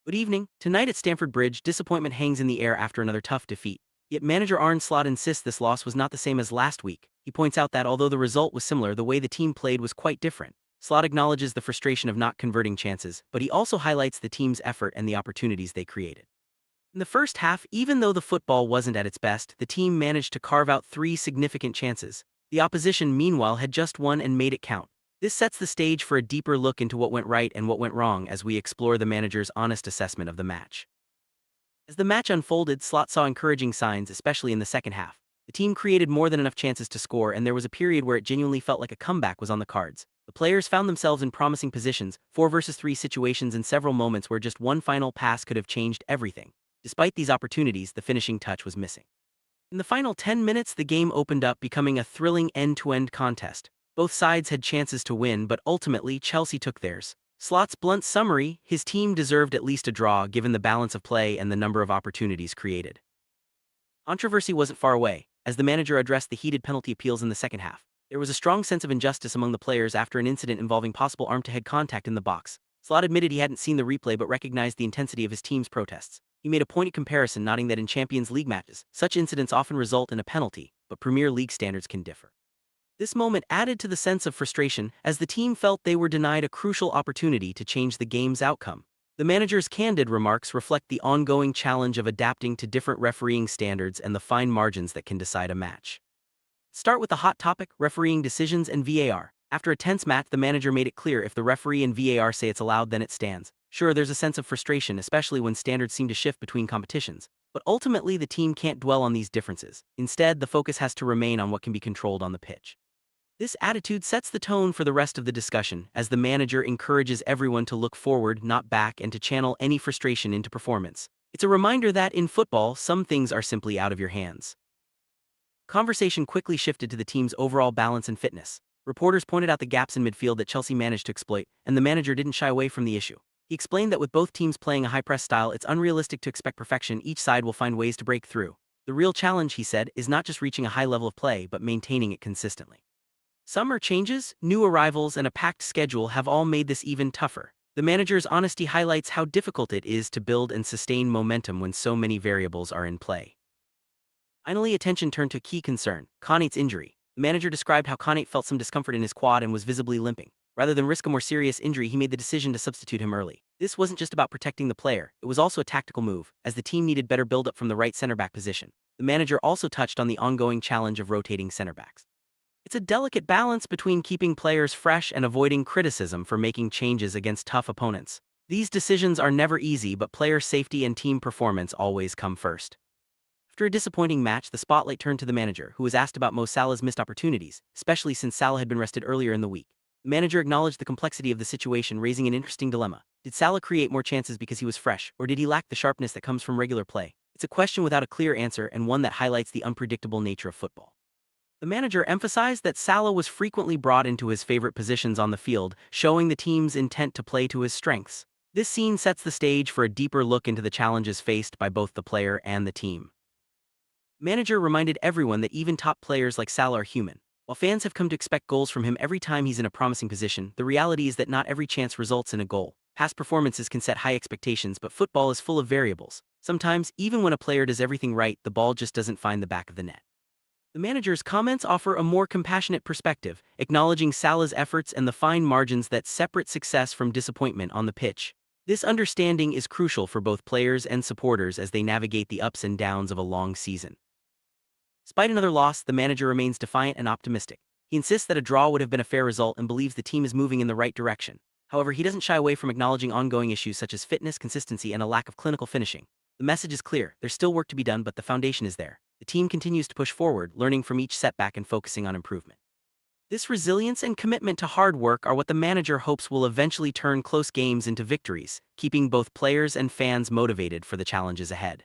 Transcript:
Good evening. Tonight at Stamford Bridge, disappointment hangs in the air after another tough defeat. Yet manager Arne Slot insists this loss was not the same as last week. He points out that although the result was similar, the way the team played was quite different. Slot acknowledges the frustration of not converting chances, but he also highlights the team's effort and the opportunities they created. In the first half, even though the football wasn't at its best, the team managed to carve out three significant chances. The opposition, meanwhile, had just one and made it count. This sets the stage for a deeper look into what went right and what went wrong as we explore the manager's honest assessment of the match. As the match unfolded, Slot saw encouraging signs, especially in the second half. The team created more than enough chances to score, and there was a period where it genuinely felt like a comeback was on the cards. The players found themselves in promising positions, 4 versus 3 situations, and several moments where just one final pass could have changed everything. Despite these opportunities, the finishing touch was missing. In the final 10 minutes, the game opened up, becoming a thrilling end-to-end contest. Both sides had chances to win, but ultimately Chelsea took theirs. Slot's blunt summary: his team deserved at least a draw given the balance of play and the number of opportunities created. Controversy wasn't far away, as the manager addressed the heated penalty appeals in the second half. There was a strong sense of injustice among the players after an incident involving possible arm-to-head contact in the box. Slot admitted he hadn't seen the replay but recognized the intensity of his team's protests. He made a pointed comparison, noting that in Champions League matches, such incidents often result in a penalty, but Premier League standards can differ. This moment added to the sense of frustration as the team felt they were denied a crucial opportunity to change the game's outcome. The manager's candid remarks reflect the ongoing challenge of adapting to different refereeing standards and the fine margins that can decide a match. Start with the hot topic: refereeing decisions and VAR. After a tense match, the manager made it clear if the referee and VAR say it's allowed, then it stands. Sure, there's a sense of frustration, especially when standards seem to shift between competitions. But ultimately, the team can't dwell on these differences. Instead, the focus has to remain on what can be controlled on the pitch. This attitude sets the tone for the rest of the discussion, as the manager encourages everyone to look forward, not back, and to channel any frustration into performance. It's a reminder that, in football, some things are simply out of your hands. Conversation quickly shifted to the team's overall balance and fitness. Reporters pointed out the gaps in midfield that Chelsea managed to exploit, and the manager didn't shy away from the issue. He explained that with both teams playing a high-press style, it's unrealistic to expect perfection. Each side will find ways to break through. The real challenge, he said, is not just reaching a high level of play, but maintaining it consistently. Summer changes, new arrivals, and a packed schedule have all made this even tougher. The manager's honesty highlights how difficult it is to build and sustain momentum when so many variables are in play. Finally, attention turned to a key concern: Konaté's injury. The manager described how Konaté felt some discomfort in his quad and was visibly limping. Rather than risk a more serious injury, he made the decision to substitute him early. This wasn't just about protecting the player, it was also a tactical move, as the team needed better build-up from the right center-back position. The manager also touched on the ongoing challenge of rotating center-backs. It's a delicate balance between keeping players fresh and avoiding criticism for making changes against tough opponents. These decisions are never easy, but player safety and team performance always come first. After a disappointing match, the spotlight turned to the manager, who was asked about Mo Salah's missed opportunities, especially since Salah had been rested earlier in the week. The manager acknowledged the complexity of the situation, raising an interesting dilemma. Did Salah create more chances because he was fresh, or did he lack the sharpness that comes from regular play? It's a question without a clear answer, and one that highlights the unpredictable nature of football. The manager emphasized that Salah was frequently brought into his favorite positions on the field, showing the team's intent to play to his strengths. This scene sets the stage for a deeper look into the challenges faced by both the player and the team. The manager reminded everyone that even top players like Salah are human. While fans have come to expect goals from him every time he's in a promising position, the reality is that not every chance results in a goal. Past performances can set high expectations, but football is full of variables. Sometimes, even when a player does everything right, the ball just doesn't find the back of the net. The manager's comments offer a more compassionate perspective, acknowledging Salah's efforts and the fine margins that separate success from disappointment on the pitch. This understanding is crucial for both players and supporters as they navigate the ups and downs of a long season. Despite another loss, the manager remains defiant and optimistic. He insists that a draw would have been a fair result and believes the team is moving in the right direction. However, he doesn't shy away from acknowledging ongoing issues such as fitness, consistency, and a lack of clinical finishing. The message is clear: there's still work to be done, but the foundation is there. The team continues to push forward, learning from each setback and focusing on improvement. This resilience and commitment to hard work are what the manager hopes will eventually turn close games into victories, keeping both players and fans motivated for the challenges ahead.